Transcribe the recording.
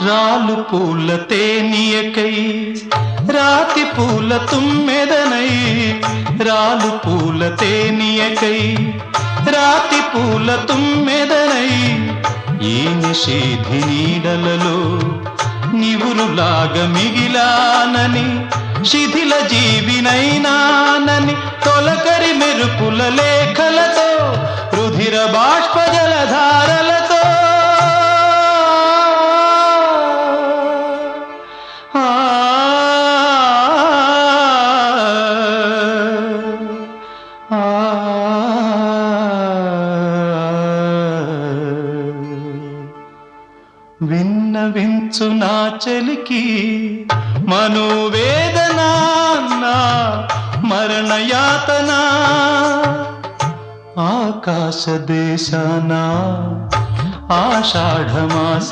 రాలు పూల తేనియకై రాతి పూల తుమ్మెదనై రాలు పూల తేనియకై రాతి పూల తుమ్మెదనై ఈ నిషేధి నీడలలో నివురులాగా మిగిలానని శిథిల జీవినైనానని తొలకరి మెరుపుల లేఖలతో రుధిర బాష్ప జలధారలతో విన్నవించు నా చలికి మనోవేదన నా మరణయాతన ఆకాశ దేశాన ఆషాఢమాస